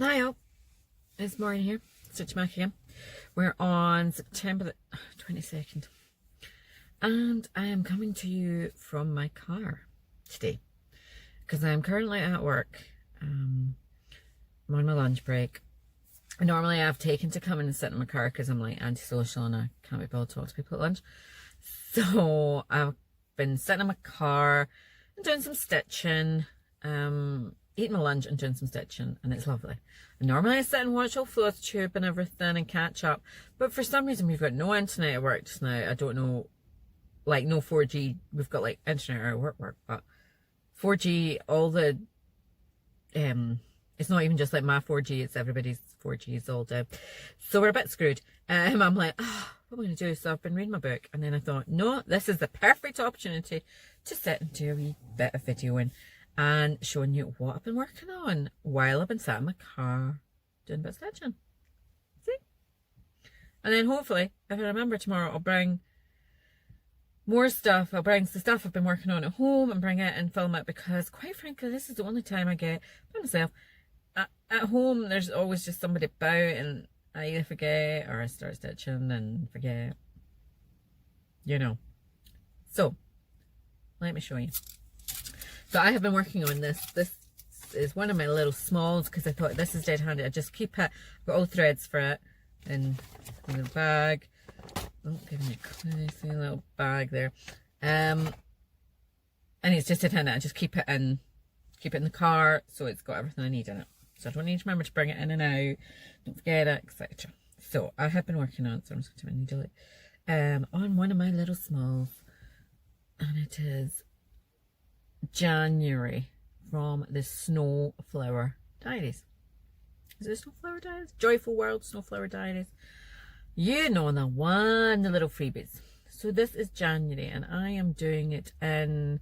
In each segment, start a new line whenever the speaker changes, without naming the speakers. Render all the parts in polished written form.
Hi all, it's Maureen here, Stitch Mac again. We're on September the 22nd and I am coming to you from my car today because I'm currently at work. I'm on my lunch break. Normally I've taken to come in and sit in my car because I'm like antisocial and I can't be bothered to talk to people at lunch. So I've been sitting in my car and doing some stitching, eating my lunch and doing some stitching, and it's lovely. And normally I sit and watch all FlossTube and everything and catch up, but for some reason we've got no internet at work just now. I don't know, like no 4G. We've got like internet at work, but 4G, all the it's not even just like my 4G, it's everybody's 4G is all dead. So we're a bit screwed. I'm like, oh, what am I going to do? So I've been reading my book, and then I thought, no, this is the perfect opportunity to sit and do a wee bit of videoing and showing you what I've been working on while I've been sat in my car doing a bit of stitching. See? And then hopefully, if I remember tomorrow, I'll bring more stuff. I'll bring the stuff I've been working on at home and bring it and film it, because quite frankly, this is the only time I get by myself. At home, there's always just somebody about, and I either forget or I start stitching and forget. You know. So, let me show you. So I have been working on this. This is one of my little smalls because I thought this is dead handy. I just keep it. I've got all threads for it in the bag. Oh, giving me a clue. See a little bag there. And it's just dead handy. I just keep it in the car, so it's got everything I need in it. So I don't need to remember to bring it in and out. Don't forget it, etc. So I have been working on it. So I'm just going to needle it on one of my little smalls, and it is January from the Snowflower Diaries. Is it Snowflower Diaries? Joyful World Snowflower Diaries. You know the one, the little freebies. So this is January, and I am doing it in,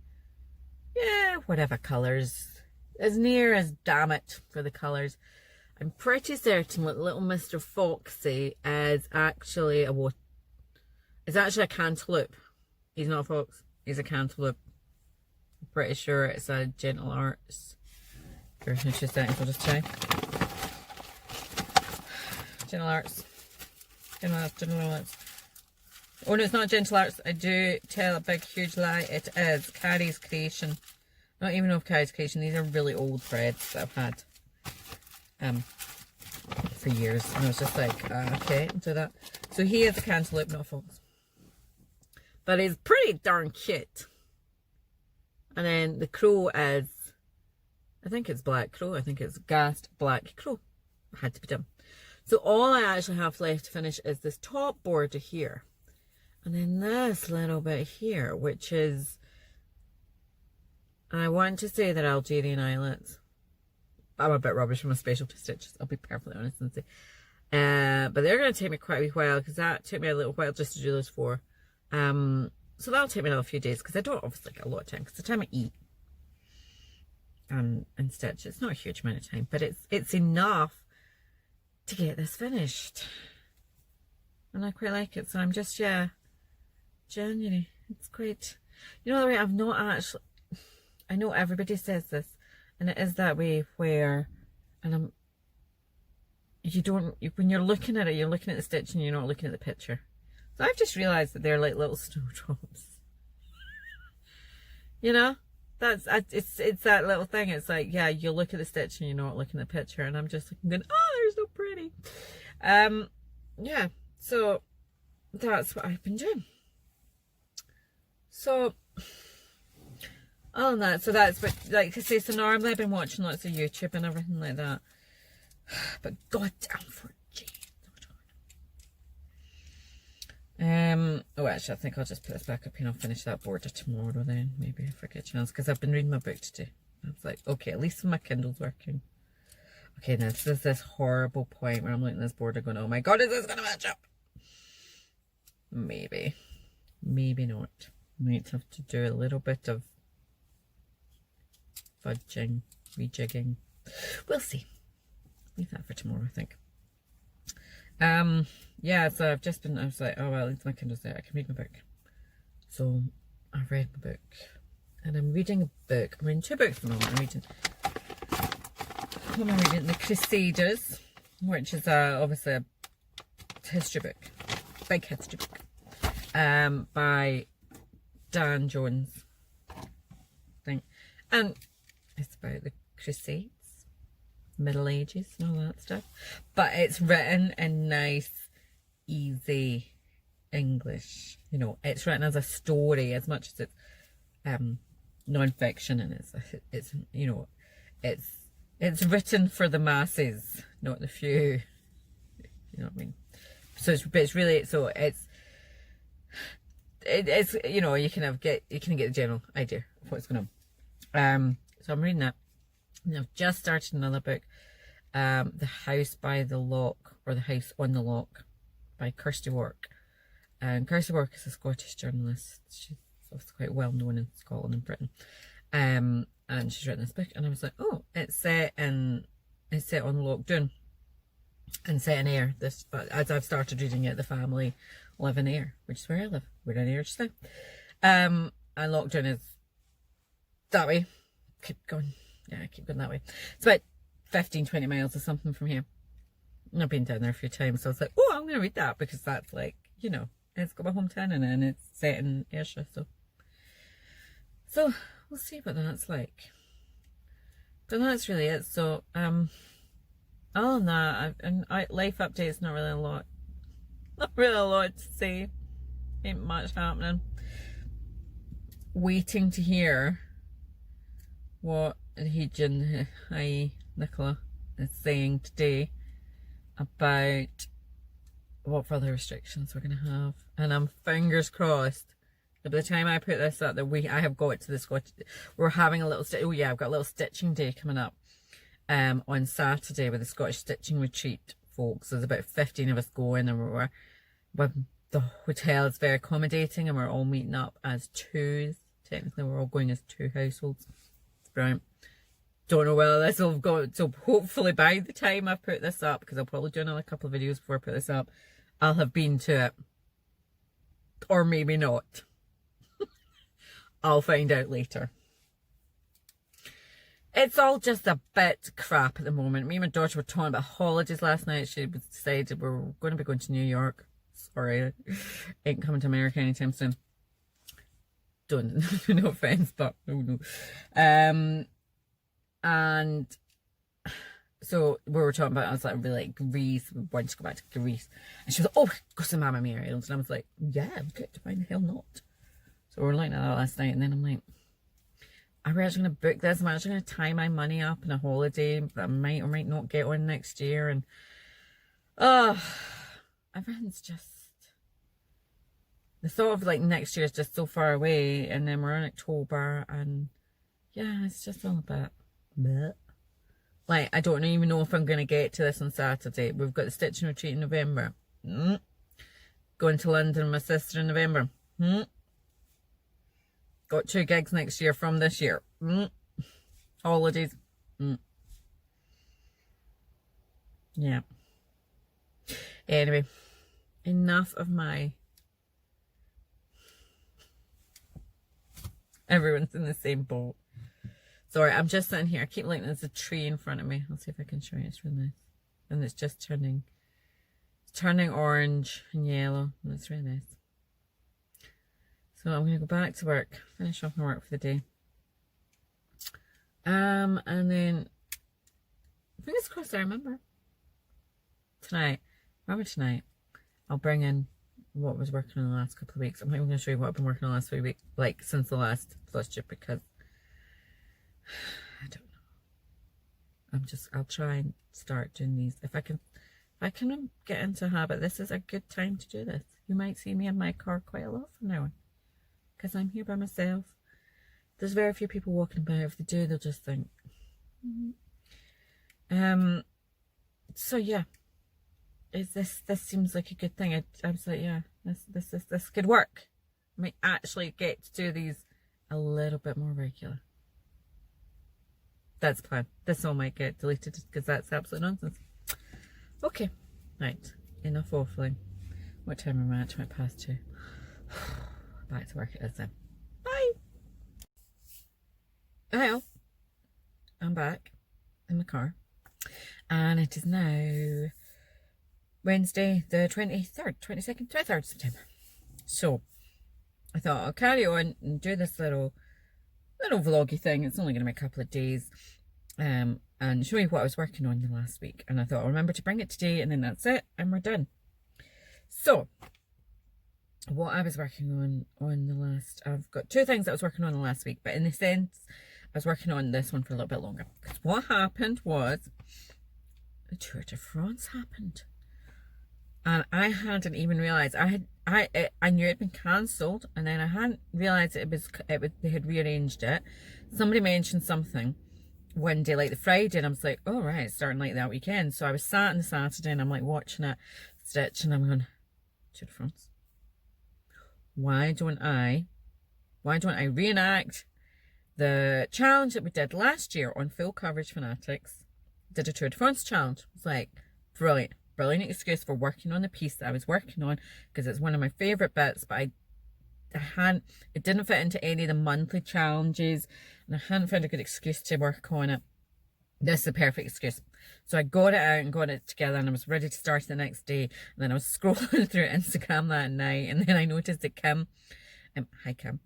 yeah, whatever colours. As near as damn it for the colours. I'm pretty certain what little Mr. Foxy is actually it's actually a cantaloupe. He's not a fox, he's a cantaloupe. I'm pretty sure it's a Gentle Arts. For 2 seconds, I'll just check. Gentle Arts. Gentle Arts. Oh no, it's not Gentle Arts. I do tell a big huge lie. It is Carrie's Creation. Not even of Carrie's Creation. These are really old threads that I've had for years. And I was just like, okay, I'll do that. So he is a cantaloupe, not a fox. But he's pretty darn cute. And then the crow is, I think it's Black Crow. I think it's Ghast Black Crow. Had to be done. So all I actually have left to finish is this top border here. And then this little bit here, which is, I want to say that Algerian Islets. I'm a bit rubbish with my specialty stitches, I'll be perfectly honest and say. But they're going to take me quite a wee while, because that took me a little while just to do those 4. So that'll take me another few days, because I don't obviously get a lot of time, because the time I eat and stitch, it's not a huge amount of time, but it's enough to get this finished. And I quite like it, so I'm just, yeah, January. It's great. You know the way I've not actually, I know everybody says this, and it is that way where, and when you're looking at it, you're looking at the stitch and you're not looking at the picture. So I've just realised that they're like little snowdrops. You know, it's that little thing. It's like, yeah, you look at the stitch and you're not looking at the picture, and I'm just looking, going, oh, they're so pretty. Yeah, so that's what I've been doing. So other than that, so that's what, like I say, so normally I've been watching lots of YouTube and everything like that. But goddamn 4G. Oh, actually, I think I'll just put this back up and I'll finish that border tomorrow then. Maybe if I get a chance, because I've been reading my book today. I was like, okay, at least my Kindle's working. Okay, now this is this horrible point where I'm looking at this border going, oh my god, is this going to match up? Maybe. Maybe not. Might have to do a little bit of fudging, rejigging. We'll see. Leave that for tomorrow, I think. Yeah, so I've just been, I was like, oh well, at least my Kindle's there, I can read my book. So I've read my book, and I'm reading a book. I'm reading 2 books at the moment. I'm reading What am I reading? The Crusaders, which is obviously a history book, big history book, by Dan Jones, I think. And it's about the Crusades, Middle Ages and all that stuff. But it's written in nice, easy English. You know, it's written as a story as much as it's non-fiction, and it's you know, it's written for the masses, not the few. You know what I mean? So it's really, so it's you know, you can get the general idea of what's going on. So I'm reading that. And I've just started another book, The House by the Lock, or The House on the Lock, by Kirsty Wark. And Kirsty Wark is a Scottish journalist. She's also quite well known in Scotland and Britain. And she's written this book, and I was like, oh, it's set on Lochdoon and set in Ayr. But as I've started reading it, the family live in Ayr, which is where I live. We're in Ayr just now. And Lochdoon is that way. Keep going that way. It's about 15-20 miles or something from here. And I've been down there a few times, so I was like, oh, I'm going to read that, because that's like, you know, it's got my hometown in it, and it's set in Ayrshire, so we'll see what that's like. But that's really it. So other than that, life updates, not really a lot to say. Ain't much happening. Waiting to hear what Heejin, i.e. Nicola, is saying today about what further restrictions we're going to have. And I'm fingers crossed that by the time I put this up, that I have got to the Scottish, we're having a little, I've got a little stitching day coming up on Saturday with the Scottish Stitching Retreat, folks. There's about 15 of us going, and the hotel is very accommodating, and we're all meeting up as twos. Technically, we're all going as two households. It's brilliant. Don't know whether this will go, so hopefully by the time I put this up, because I'll probably do another couple of videos before I put this up, I'll have been to it. Or maybe not. I'll find out later. It's all just a bit crap at the moment. Me and my daughter were talking about holidays last night. She decided we're going to be going to New York. Sorry, ain't coming to America anytime soon. Don't, no offense, but oh no. And so we were talking about, I was like, really like Greece. We wanted to go back to Greece. And she was like, oh, go to Mamma Mia Islands. And I was like, yeah, good. Why the hell not? So we were looking at that last night. And then I'm like, are we actually going to book this? Am I actually going to tie my money up in a holiday that I might or might not get on next year? And everything's just, the thought of like next year is just so far away. And then we're in October. And yeah, it's just all a bit bleh. Like, I don't even know if I'm going to get to this on Saturday. We've got the Stitching Retreat in November. Going to London with my sister in November. Got 2 gigs next year from this year. Holidays. Yeah. Anyway, enough of my... Everyone's in the same boat. Sorry, I'm just sitting here. I keep looking, there's a tree in front of me. I'll see if I can show you. It's really nice. And it's just turning orange and yellow. And it's really nice. So I'm going to go back to work. Finish off my work for the day. And then, fingers crossed I remember. Tonight, I'll bring in what I was working on the last couple of weeks. I'm not even going to show you what I've been working on the last 3 weeks. Like, since the last plus trip, because I don't know. I'll try and start doing these. If I can get into a habit, this is a good time to do this. You might see me in my car quite a lot from now on, because I'm here by myself. There's very few people walking about. If they do, they'll just think. So yeah, this seems like a good thing. I was like, yeah, this could work. I might actually get to do these a little bit more regular. That's the plan. This all might get deleted because that's absolute nonsense. Okay, right. Enough waffling. What time am I at? 2:20. Back to work it is then. Bye. Well, I'm back in the car. And it is now Wednesday the 23rd of September. So I thought I'll carry on and do this little vloggy thing. It's only going to be a couple of days. And show you what I was working on the last week. And I thought I'll remember to bring it today, and then that's it, and we're done. So what I was working on the last, I've got two things that I was working on the last week, but in a sense I was working on this one for a little bit longer, because what happened was the Tour de France happened, and I hadn't even realised. I knew it had been cancelled, and then I hadn't realised they had rearranged it. Somebody mentioned something one day, like the Friday, and I was like, oh right, it's starting like that weekend. So I was sat on the Saturday and I'm like watching it stitch, and I'm going, Tour de France, why don't I reenact the challenge that we did last year on Full Coverage Fanatics? Did a Tour de France challenge. It's like brilliant excuse for working on the piece that I was working on, because it's one of my favourite bits, but it didn't fit into any of the monthly challenges, and I hadn't found a good excuse to work on it. This is the perfect excuse. So I got it out and got it together, and I was ready to start the next day. And then I was scrolling through Instagram that night, and then I noticed that Kim, hi Kim,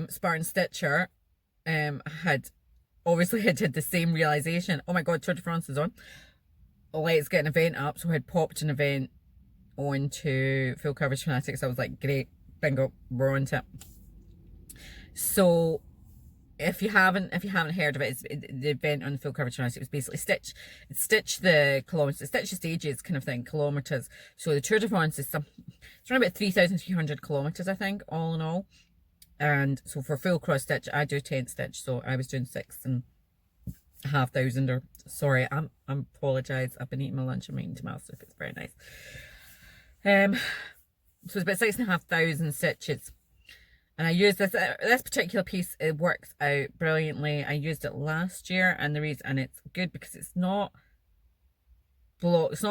Spartan Stitcher, had the same realization. Oh my god, Tour de France is on. Let's get an event up. So I had popped an event onto Full Coverage Fanatics. I was like, great, bingo, we're on to it. So if you haven't heard of it, it's the event on the Full Coverage Fanatics. It was basically stitch the kilometers, stitch the stages kind of thing, kilometers. So the Tour de France is it's around about 3,300 kilometers, I think, all in all. And so for full cross stitch, I do 10 stitch, so I was doing 6,500, or sorry, I apologise. I've been eating my lunch and eating tomato soup. It's very nice. So it's about 6,500 stitches. And I used this particular piece. It works out brilliantly. I used it last year, and it's good because it's not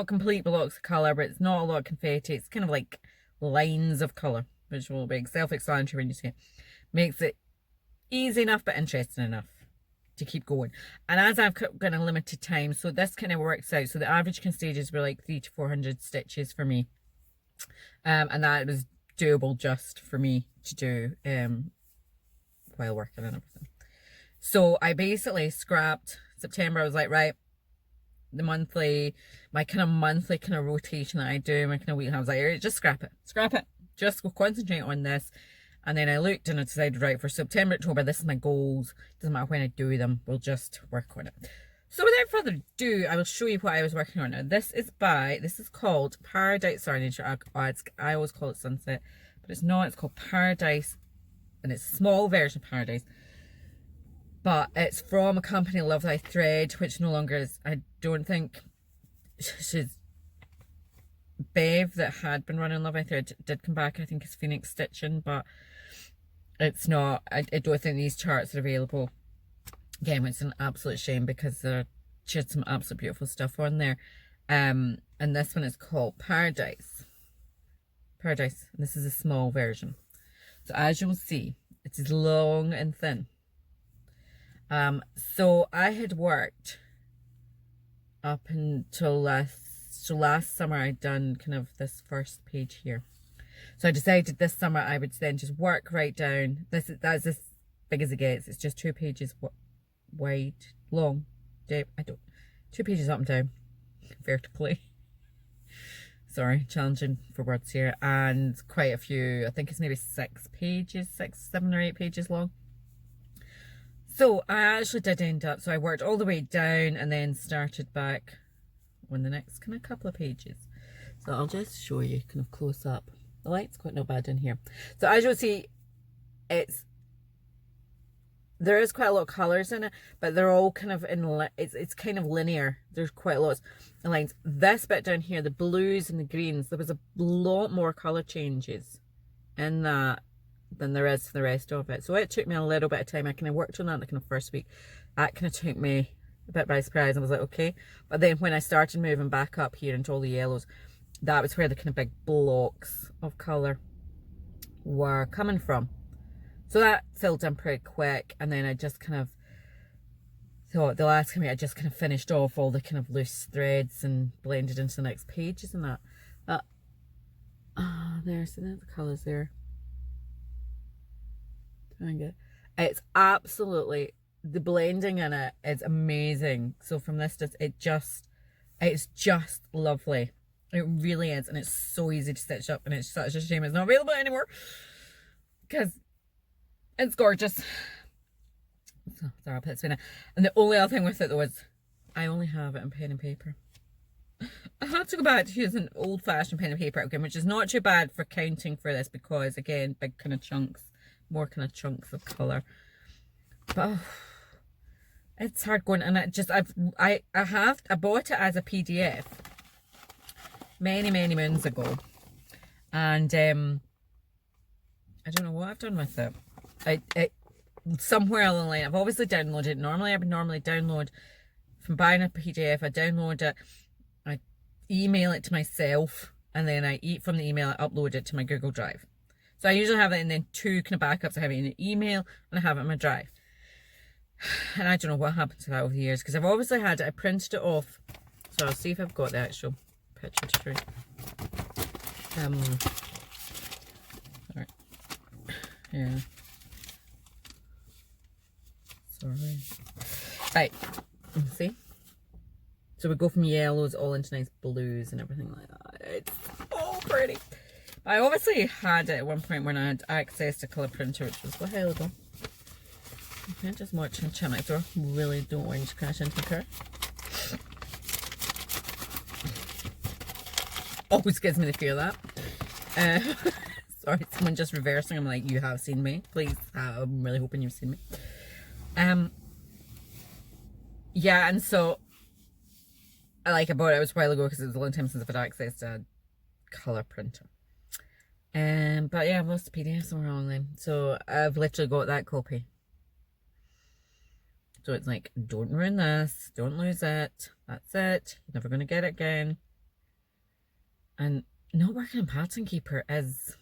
complete blocks of colour, but it's not a lot of confetti. It's kind of like lines of colour, which will be self-explanatory when you see it. Makes it easy enough but interesting enough to keep going. And as I've got a limited time, so this kind of works out. So the average stages were like 300 to 400 stitches for me, and that was doable just for me to do while working and everything. So I basically scrapped September. I was like, right, my kind of monthly kind of rotation that I do, my kind of week, I was like, right, just scrap it, just go concentrate on this. And then I looked and I decided, right, for September, October, this is my goals. Doesn't matter when I do them, we'll just work on it. So without further ado, I will show you what I was working on. Now, this is called Paradise. Sorry, I always call it Sunset, but it's not. It's called Paradise, and it's a small version of Paradise. But it's from a company, Love Thy Thread, which no longer is. I don't think she's Bev, that had been running Love Thy Thread, did come back. I think it's Phoenix Stitching, but it's not. I don't think these charts are available. Again, it's an absolute shame, because she had some absolute beautiful stuff on there. And this one is called Paradise. And this is a small version. So as you'll see, it is long and thin. So I had worked up until last summer. I'd done kind of this first page here. So I decided this summer I would then just work right down. That's as big as it gets. It's just 2 pages wide, long, deep. 2 pages up and down, vertically. Sorry, challenging for words here. And quite a few. I think it's maybe 6 pages, 7 or 8 pages long. So I actually did end up. So I worked all the way down and then started back on the next kind of couple of pages. So I'll just show you kind of close up. The light's quite not bad in here. So as you'll see, there is quite a lot of colours in it, but they're all kind of it's kind of linear. There's quite a lot of lines. This bit down here, the blues and the greens, there was a lot more colour changes in that than there is for the rest of it. So it took me a little bit of time. I kind of worked on that in the kind of first week. That kind of took me a bit by surprise. I was like, okay. But then when I started moving back up here into all the yellows, that was where the kind of big blocks of colour were coming from. So that filled in pretty quick, and then I just kind of thought the last time I just kind of finished off all the kind of loose threads and blended into the next pages and that. There's the colours there. It's absolutely, the blending in it is amazing. So from this, it's just lovely. It really is, and it's so easy to stitch up, and it's such a shame it's not available anymore because it's gorgeous. So, sorry, I'll put it in. And the only other thing with it though is I only have it in pen and paper. I had to go back to using old-fashioned pen and paper again, which is not too bad for counting for this because again, big kind of chunks, more kind of chunks of colour. But it's hard going, and I bought it as a PDF many moons ago, and I don't know what I've done with it. It somewhere along the line I've obviously downloaded it. Normally I would download from buying a PDF. I download it, I email it to myself, and then from the email I upload it to my Google Drive. So I usually have it in then two kind of backups. I have it in an email and I have it in my drive. And I don't know what happened to that over the years because I've obviously had it. I printed it off, so I'll see if I've got the actual picture to show. Sorry. Yeah. Sorry. Right. See? So we go from yellows all into nice blues and everything like that. It's so pretty. I obviously had it at one point when I had access to colour printer, which was a while ago. You can't just watch and chat next door. Really don't want you to crash into the car. Always gives me the fear of that. Sorry, someone just reversing. I'm like, you have seen me. Please, I'm really hoping you've seen me. Yeah, and so I bought it, it was a while ago because it was a long time since I've had access to a colour printer. But yeah, I've lost the PDF somewhere along then. So I've literally got that copy. So it's like, don't ruin this, don't lose it, that's it, you're never going to get it again. And not working in Pattern Keeper is,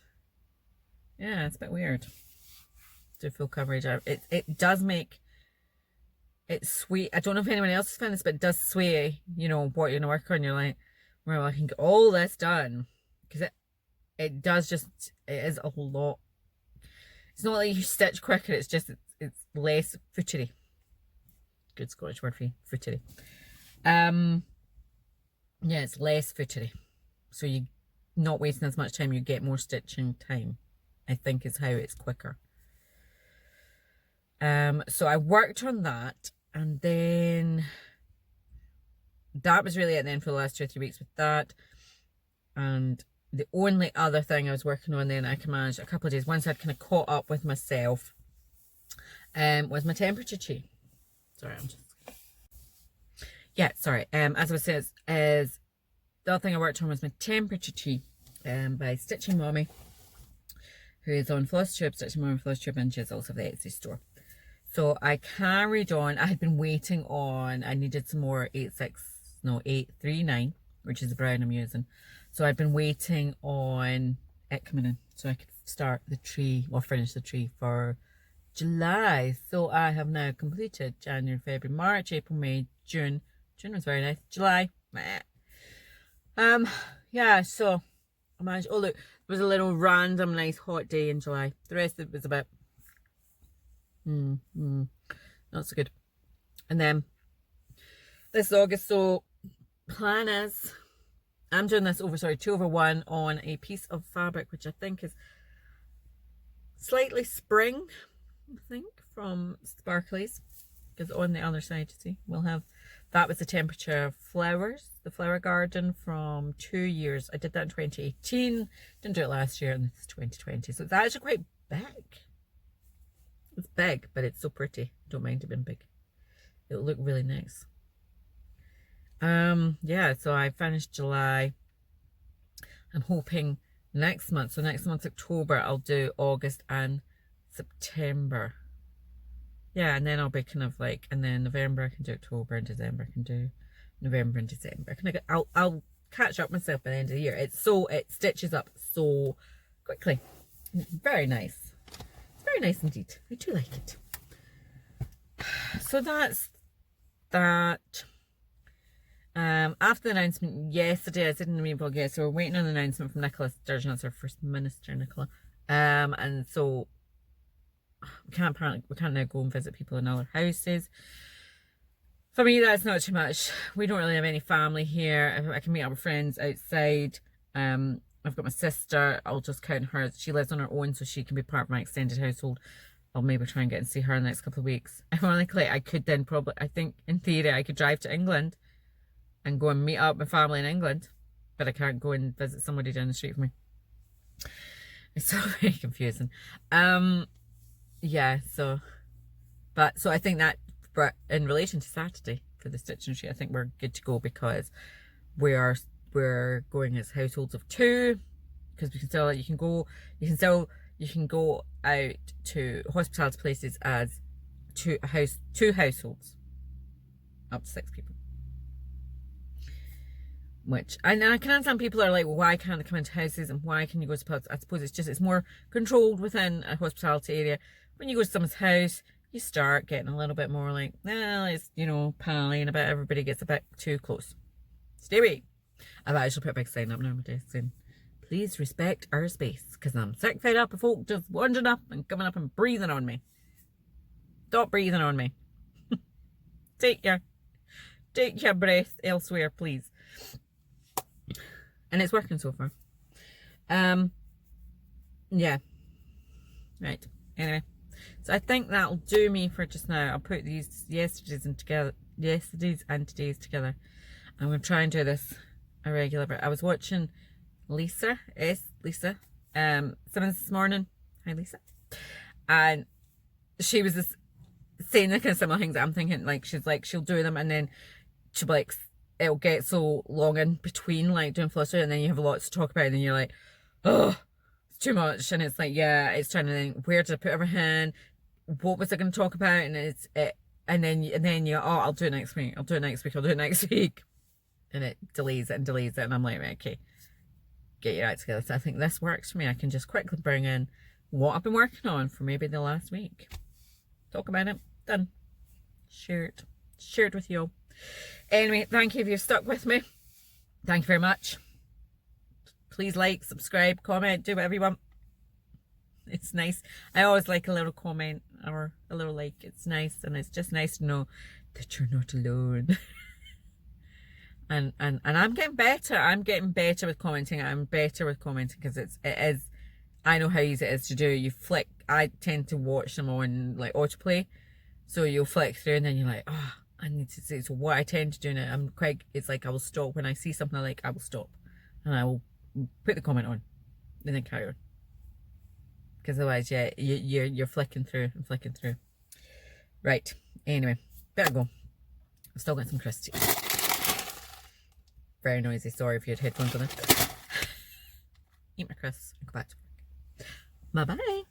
yeah, it's a bit weird. Do full coverage. It does make it sweet. I don't know if anyone else has found this, but it does sway, you know, what you're going to work on. You're like, well, I can get all this done. Because it does just, it is a lot. It's not like you stitch quicker, it's just, it's less footery. Good Scottish word for you, footery. Yeah, it's less footery. So you're not wasting as much time, you get more stitching time, I think is how it's quicker. So I worked on that, and then that was really it then for the last 2 or 3 weeks with that. And the only other thing I was working on then I can manage a couple of days once I'd kind of caught up with myself was my temperature tea. Sorry, as I was saying, is the other thing I worked on was my temperature tea by Stitching Mommy, who is on FlossTube, Stitching Mommy FlossTube, and she's also the Etsy store. So I carried on. I had been waiting on, I needed some more 839, which is the brown I'm using. So I'd been waiting on it coming in so I could start the tree or finish the tree for July. So I have now completed January, February, March, April, May, June. June was very nice. July. Yeah, so I managed, oh look, there was a little random nice hot day in July. The rest of it was a bit not so good. And then this is August, so plan is I'm doing this over 2/1 on a piece of fabric which I think is slightly spring, I think, from Sparklies, because on the other side, you see, we'll have, that was the temperature of flowers, the flower garden from 2 years. I did that in 2018, didn't do it last year, and this is 2020, so it's actually quite big. It's big, but it's so pretty. Don't mind it being big. It'll look really nice. Yeah, so I finished July. I'm hoping next month, so next month October, I'll do August and September. Yeah, and then I'll be kind of like, and then November I can do October, and December I can do November and December. I'll catch up myself by the end of the year. It stitches up so quickly. It's very nice. Very nice indeed. I do like it. So that's that. After the announcement yesterday, I did in the main vlog yesterday, so we're waiting on the announcement from Nicola Sturgeon. That's our First Minister, Nicola. And so we can't now go and visit people in other houses. For me, that's not too much. We don't really have any family here. I can meet up with friends outside. I've got my sister. I'll just count her. She lives on her own, so she can be part of my extended household. I'll maybe try and get and see her in the next couple of weeks. Ironically, I could then probably, I think in theory, I could drive to England and go and meet up with my family in England, but I can't go and visit somebody down the street from me. It's so very confusing. Yeah, so I think that, but in relation to Saturday for the stitch and sheet, I think we're good to go because we're going as households of 2, because we can still, you can go out to hospitality places as two households, up to 6 people. Which, and I can understand people are like, well, why can't they come into houses and why can you go to pubs? I suppose it's more controlled within a hospitality area. When you go to someone's house, you start getting a little bit more like, well, it's, palling a bit. Everybody gets a bit too close. Stay away. I've actually put a big sign up now on my desk saying, please respect our space, because I'm sick fed up of folk just wandering up and coming up and breathing on me. Stop breathing on me. Take your breath elsewhere, please. And it's working so far. Yeah. Right. Anyway. So I think that'll do me for just now. I'll put these yesterday's and today's together. I'm going to try and do this a regular bit. I was watching Lisa Simmons this morning. Hi, Lisa. And she was just saying the kind of similar things that I'm thinking. Like, she'll do them and then she'll be like, it'll get so long in between, like, doing fluster, and then you have a lot to talk about, and then you're like, oh, it's too much. And it's like, yeah, it's trying to think, where did I put everything? What was I going to talk about? And then you, oh, I'll do it next week. I'll do it next week. And it delays it. And I'm like, right, okay, get your act together. So I think this works for me. I can just quickly bring in what I've been working on for maybe the last week. Talk about it. Done. Share it with you all. Anyway, thank you if you've stuck with me. Thank you very much. Please like, subscribe, comment, do whatever you want. It's nice. I always like a little comment or a little like. It's nice, and it's just nice to know that you're not alone. and I'm getting better. I'm getting better with commenting. I'm better with commenting because it is. I know how easy it is to do. You flick. I tend to watch them on like autoplay, so you'll flick through and then you're like, oh, I need to see. So what I tend to do now, it's like I will stop when I see something I like. I will stop, and I will put the comment on, and then carry on. Because otherwise, yeah, you're flicking through and flicking through. Right. Anyway, better go. I've still got some crisps. Very noisy. Sorry if you had headphones on it. Eat my crisps and go back to work. Bye bye.